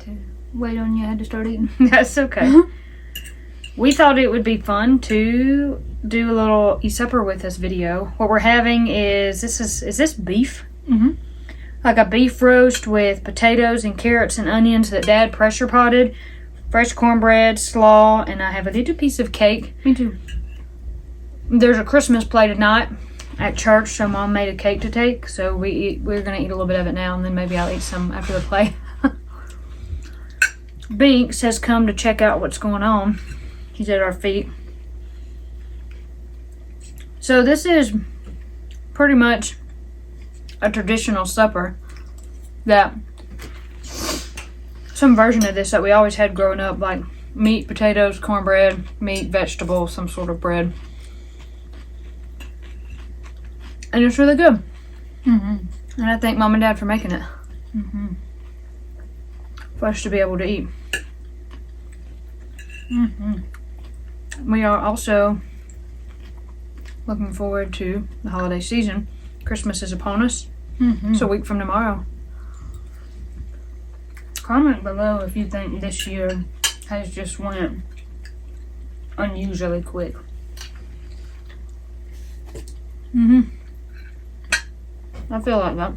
to wait on you. I had to start eating. That's okay. We thought it would be fun to do a little eat supper with us video. What we're having is this beef? Mm-hmm. Like a beef roast with potatoes and carrots and onions that Dad pressure potted, fresh cornbread, slaw, and I have a little piece of cake. Me too. There's a Christmas play tonight at church, so Mom made a cake to take. So we're gonna eat a little bit of it now, and then maybe I'll eat some after the play. Binks has come to check out what's going on. He's at our feet. So this is pretty much a traditional supper that some version of this that we always had growing up, like meat, potatoes, cornbread, meat, vegetable, some sort of bread. And it's really good. Mm-hmm. And I thank Mom and Dad for making it. Mm-hmm. For us to be able to eat. Mm-hmm. We are also looking forward to the holiday season. Christmas is upon us. Mm-hmm. It's a week from tomorrow. Comment below if you think this year has just went unusually quick. Mm-hmm. I feel like that.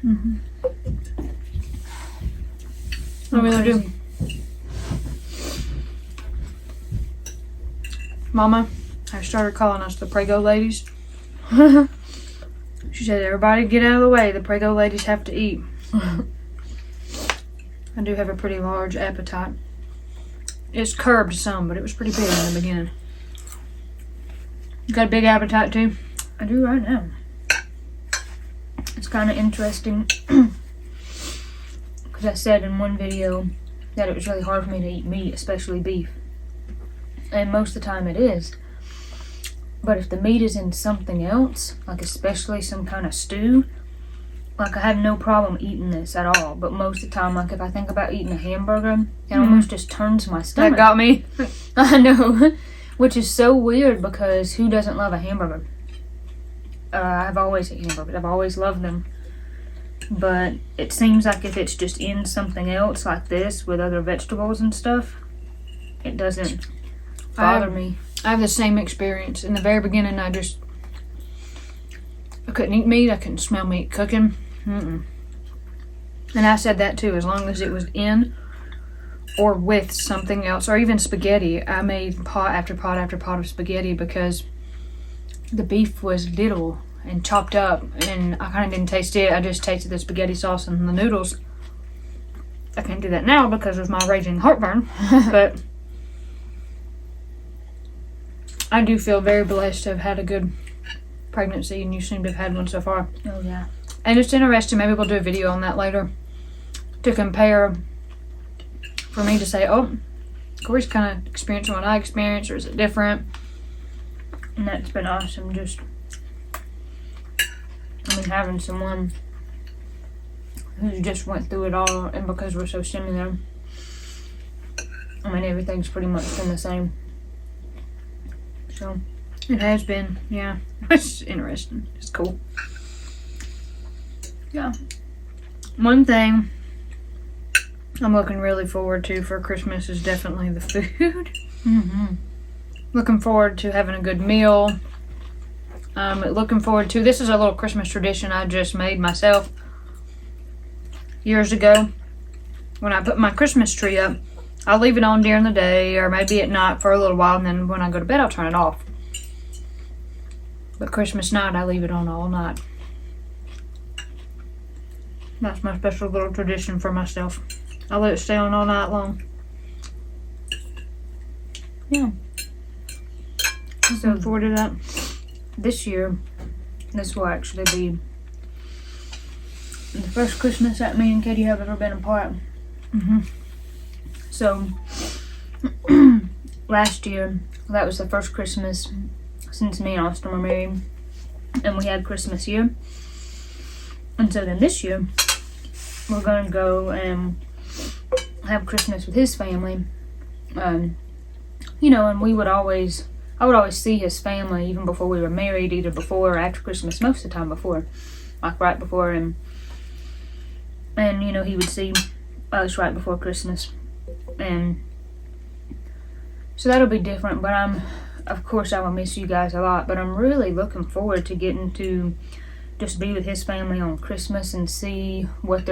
Mm-hmm. I really do. Mama has started calling us the Prego ladies. She said, everybody get out of the way. The Prego ladies have to eat. I do have a pretty large appetite. It's curbed some, but it was pretty big in the beginning. You got a big appetite too? I do right now. It's kind of interesting because I said in one video that it was really hard for me to eat meat, especially beef. And most of the time it is. But if the meat is in something else, like especially some kind of stew, like I have no problem eating this at all. But most of the time, like if I think about eating a hamburger, it almost just turns my stomach. That got me. I know. Which is so weird because who doesn't love a hamburger? I've always eaten hamburgers. I've always loved them. But it seems like if it's just in something else like this with other vegetables and stuff, it doesn't bother me. I have the same experience. In the very beginning, I couldn't eat meat. I couldn't smell meat cooking. Mm-mm. And I said that too, as long as it was in or with something else, or even spaghetti. I made pot after pot after pot of spaghetti because the beef was little and chopped up, and I kind of didn't taste it. I just tasted the spaghetti sauce and the noodles. I can't do that now because of my raging heartburn, but I do feel very blessed to have had a good pregnancy, and you seem to have had one so far. Oh, yeah. And it's interesting, maybe we'll do a video on that later, to compare, for me to say, oh, Corey's kind of experiencing what I experienced, or is it different? And that's been awesome, just, having someone who just went through it all, and because we're so similar, everything's pretty much been the same. So, it has been, yeah. It's interesting. It's cool. Yeah. One thing I'm looking really forward to for Christmas is definitely the food. Mm-hmm. Looking forward to having a good meal. Looking forward to, this is a little Christmas tradition I just made myself years ago. When I put my Christmas tree up, I'll leave it on during the day or maybe at night for a little while, and then when I go to bed I'll turn it off. But Christmas night I leave it on all night. That's my special little tradition for myself. I let it stay on all night long. Yeah. Looking forward to that. This year, this will actually be the first Christmas that me and Katie have ever been apart. Mm-hmm. So, last year, that was the first Christmas since me and Austin were married, and we had Christmas here. And so then this year, we're going to go and have Christmas with his family. And I would always see his family even before we were married, either before or after Christmas, most of the time before, like right before. And And, you know, he would see us right before Christmas. And so that'll be different, but of course I will miss you guys a lot, but I'm really looking forward to getting to just be with his family on Christmas and see what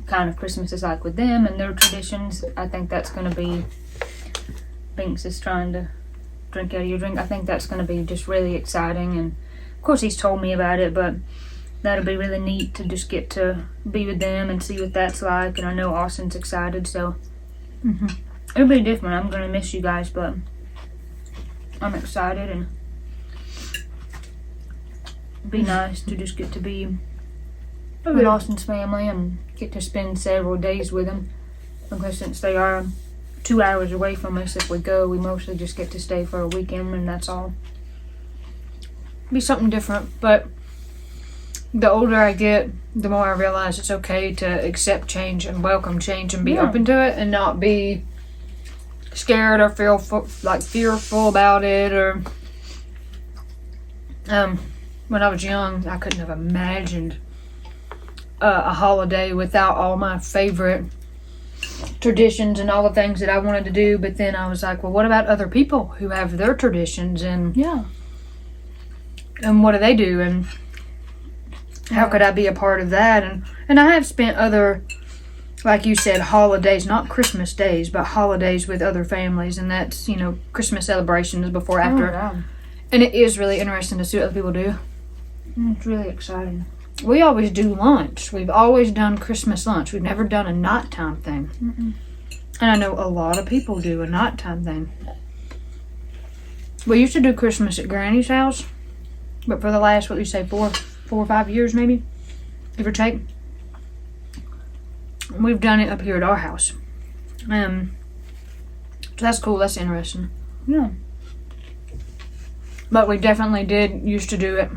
kind of Christmas is like with them and their traditions. I think that's going to be, Binks is trying to drink out of your drink. I think that's going to be just really exciting, and of course he's told me about it, but that'll be really neat to just get to be with them and see what that's like. And I know Austin's excited, so it'll be different. I'm going to miss you guys, but I'm excited, and it'd be nice to just get to be with Austin's family and get to spend several days with them, because since they are 2 hours away from us, if we go, we mostly just get to stay for a weekend, and that's all. Be something different, but the older I get, the more I realize it's okay to accept change and welcome change and be open to it, and not be scared or fearful about it. Or when I was young, I couldn't have imagined a holiday without all my favorite traditions and all the things that I wanted to do. But then I was like, well, what about other people who have their traditions, and what do they do, and how could I be a part of that? And I have spent other, like you said, holidays, not Christmas days, but holidays with other families, and that's, you know, Christmas celebrations before, after. And it is really interesting to see what other people do. It's really exciting. We always do lunch. We've always done Christmas lunch. We've never done a nighttime thing. And I know a lot of people do a nighttime thing. We used to do Christmas at Granny's house, but for the last, what you say, 4 or 5 years maybe, give or take, we've done it up here at our house. So that's cool. That's interesting. Yeah. But we definitely did used to do it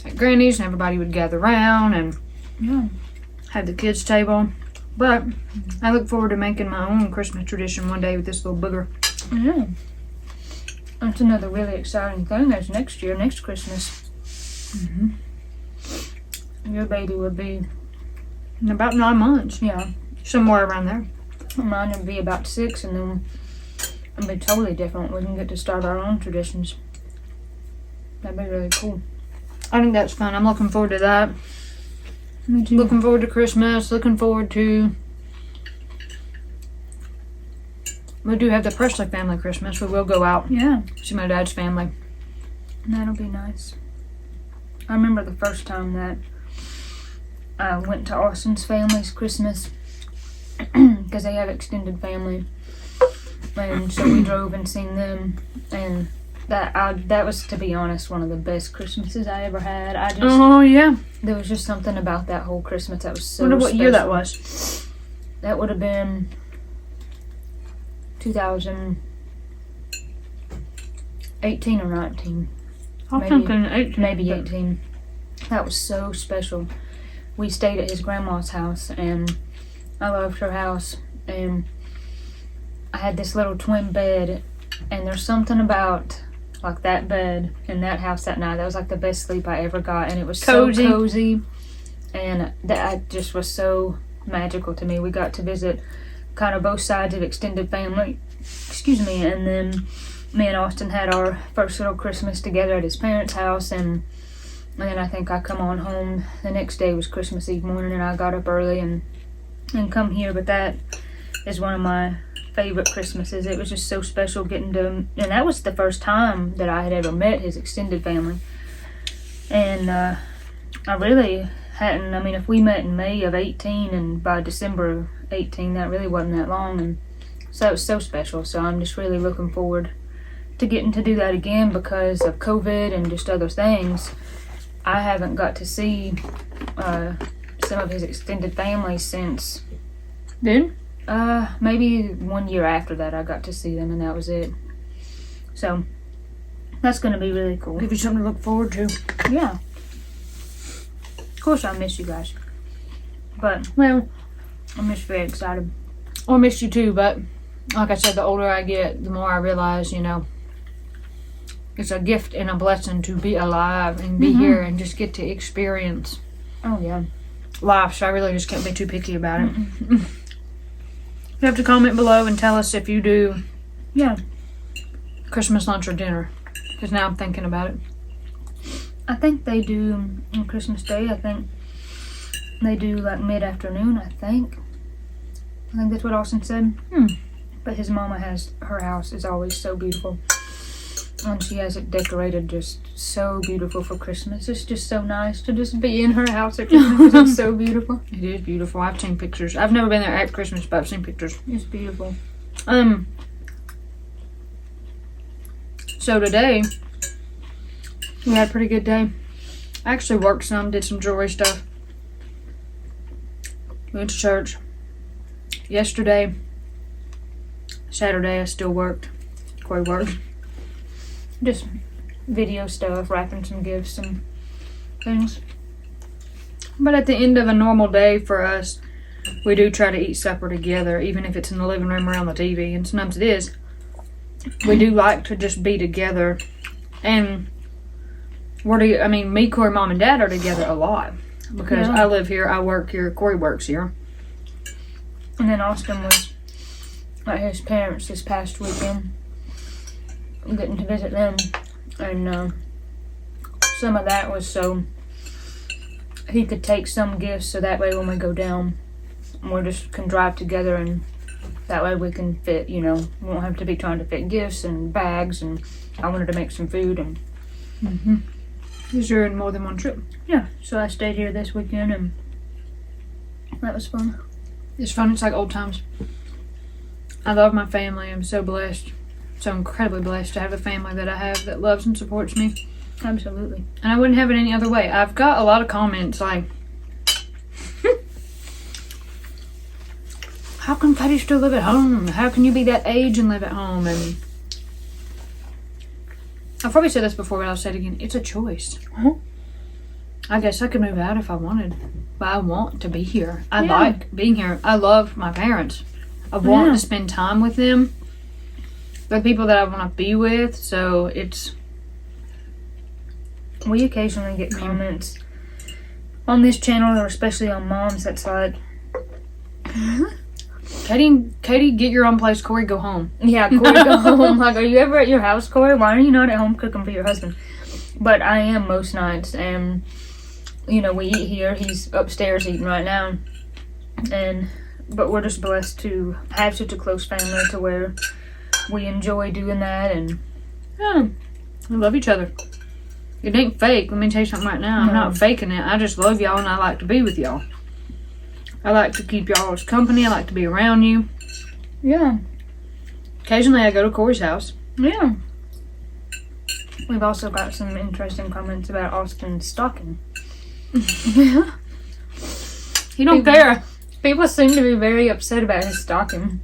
at Granny's, and everybody would gather around and have the kids' table. But I look forward to making my own Christmas tradition one day with this little booger. Yeah. That's another really exciting thing. There's next Christmas. Your baby would be in about 9 months. Yeah. Somewhere around there. Mine would be about 6, and then it'd be totally different. We can get to start our own traditions. That'd be really cool. I think that's fun. I'm looking forward to that. Me too. Looking forward to Christmas. Looking forward to... We do have the Pressley family Christmas. We will go out. Yeah. See my dad's family. That'll be nice. I remember the first time that I went to Austin's family's Christmas, because they have extended family, and so we drove and seen them, and that was, to be honest, one of the best Christmases I ever had. There was just something about that whole Christmas that was so wonder what special. year that was. That would have been 2018 or 19. I'm thinking 18. Maybe 18. That was so special. We stayed at his grandma's house, and I loved her house, and I had this little twin bed, and there's something about like that bed in that house that night. That was like the best sleep I ever got, and it was cozy. So cozy, and that just was so magical to me. We got to visit kind of both sides of extended family, and then me and Austin had our first little Christmas together at his parents' house, and then I think I come on home. The next day was Christmas Eve morning, and I got up early and come here. But that is one of my favorite Christmases. It was just so special getting to, and that was the first time that I had ever met his extended family. And I really hadn't. I mean, if we met in May of 18 and by December of 18, that really wasn't that long, and so it was so special. So I'm just really looking forward to getting to do that again, because of COVID and just other things. I haven't got to see some of his extended family since Then? maybe 1 year after that I got to see them, and that was it. So that's going to be really cool. Give you something to look forward to. Yeah. Of course I miss you guys, but Well, I'm just very excited. I miss you too, but like I said, the older I get, the more I realize, it's a gift and a blessing to be alive and be here and just get to experience Oh yeah. life, so I really just can't be too picky about it. You have to comment below and tell us if you do Christmas lunch or dinner, because now I'm thinking about it. I think they do on Christmas Day. I think they do like mid-afternoon. I think that's what Austin said. But his mama her house is always so beautiful, and she has it decorated just so beautiful for Christmas. It's just so nice to just be in her house at Christmas. It's so beautiful. It is beautiful. I've seen pictures. I've never been there at Christmas, but I've seen pictures. It's beautiful. So today we had a pretty good day. I actually worked some, did some jewelry stuff. Went to church. Yesterday, Saturday, I still worked. Corey worked. Just video stuff, wrapping some gifts and things. But at the end of a normal day for us, we do try to eat supper together, even if it's in the living room around the TV, and sometimes it is. We do like to just be together. And me, Corey, Mom, and Dad are together a lot. Because I live here, I work here, Corey works here. And then Austin was at his parents this past weekend, getting to visit them. And some of that was so he could take some gifts, so that way when we go down, we just can drive together, and that way we can fit, we won't have to be trying to fit gifts and bags. And I wanted to make some food. And Because you're in more than one trip. Yeah, so I stayed here this weekend, and that was fun. It's fun. It's like old times. I love my family. I'm so blessed. So incredibly blessed to have the family that I have that loves and supports me. Absolutely. And I wouldn't have it any other way. I've got a lot of comments like, how can Patty still live at home? How can you be that age and live at home? And I've probably said this before, but I'll say it again. It's a choice. I guess I could move out if I wanted, but I want to be here. I like being here. I love my parents. I want to spend time with them. They're the people that I want to be with, so it's... We occasionally get comments on this channel, or especially on Mom's, that's like... Katie, get your own place. Corey, go home. Yeah, Corey, go home. Like, are you ever at your house, Corey? Why are you not at home cooking for your husband? But I am most nights, and we eat here. He's upstairs eating right now, but we're just blessed to have such a close family to where we enjoy doing that, and we love each other. It ain't fake. Let me tell you something right now. I'm not faking it. I just love y'all, and I like to be with y'all. I like to keep y'all's company. I like to be around you. Yeah. Occasionally I go to Corey's house. Yeah. We've also got some interesting comments about Austin's stocking. He don't care. People seem to be very upset about his stocking.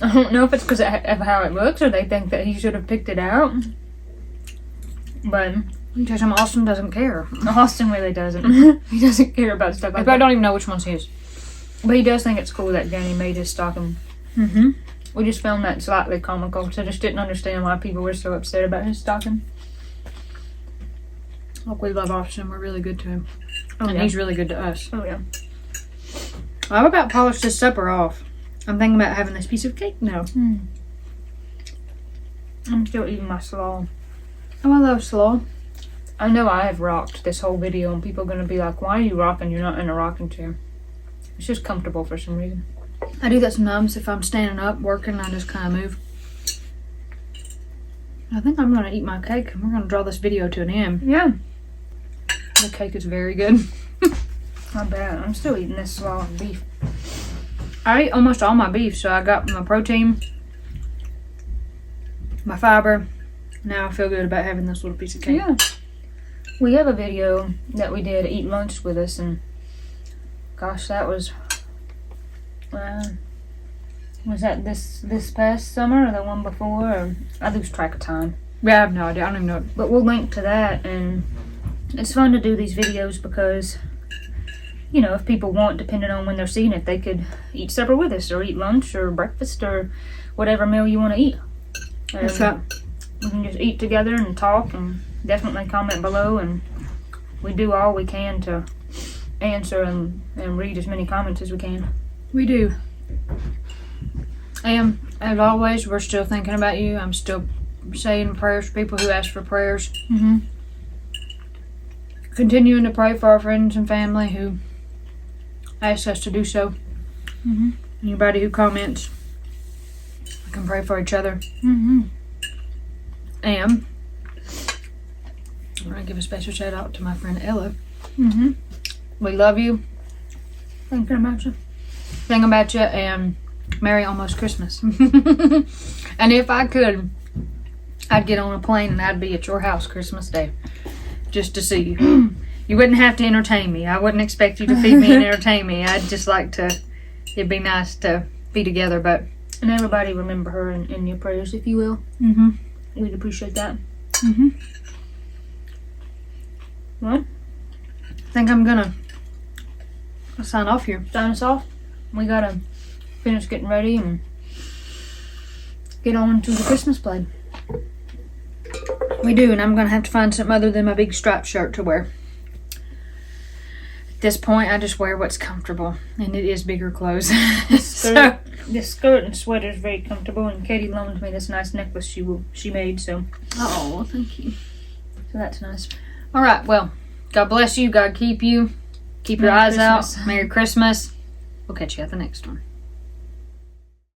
I don't know if it's because of how it looks, or they think that he should have picked it out. But Austin doesn't care. Austin really doesn't. He doesn't care about stuff like that. I don't even know which one's his. But he does think it's cool that Danny made his stocking. We just found that slightly comical, so just didn't understand why people were so upset about his stocking. Look, we love Austin. We're really good to him. Oh, and he's really good to us. Oh, yeah. I'm about to polish this supper off. I'm thinking about having this piece of cake now. I'm still eating my slaw. Oh, I love slaw. I know I have rocked this whole video, and people are going to be like, why are you rocking? You're not in a rocking chair. It's just comfortable for some reason. I do that sometimes. If I'm standing up working, I just kind of move. I think I'm going to eat my cake, and we're going to draw this video to an end. Yeah. The cake is very good. Not bad. I'm still eating this slaw and beef. I ate almost all my beef, so I got my protein, my fiber. Now I feel good about having this little piece of cake. Yeah. We have a video that we did eat lunch with us, and gosh, that was that this past summer or the one before? Or I lose track of time. Yeah, I have no idea. I don't even know. But we'll link to that, and it's fun to do these videos because, if people want, depending on when they're seeing it, they could eat supper with us, or eat lunch, or breakfast, or whatever meal you want to eat. That's right. We can just eat together and talk, and definitely comment below, and we do all we can to answer and read as many comments as we can. We do. And as always, we're still thinking about you. I'm still saying prayers for people who ask for prayers. Mm-hmm. Continuing to pray for our friends and family who ask us to do so. Mm-hmm. Anybody who comments, we can pray for each other. Mm-hmm. And I'm going to give a special shout out to my friend Ella. Mm-hmm. We love you. Thinking about you. Thinking about you, and Merry almost Christmas. And if I could, I'd get on a plane and I'd be at your house Christmas Day just to see you. You wouldn't have to entertain me. I wouldn't expect you to feed me and entertain me. I'd just like to, it'd be nice to be together, but. And everybody remember her in your prayers, if you will. Mm-hmm. We'd appreciate that. Mm-hmm. Well, I think I'm gonna sign off here. sign us off. We gotta finish getting ready and get on to the Christmas play. We do, and I'm gonna have to find something other than my big striped shirt to wear. At this point, I just wear what's comfortable, and it is bigger clothes. So, This skirt and sweater is very comfortable, and Katie loaned me this nice necklace she made, so thank you. that's nice. All right, well, God bless you. God keep you. Keep your Merry eyes Christmas. out. Merry Christmas. We'll catch you at the next one.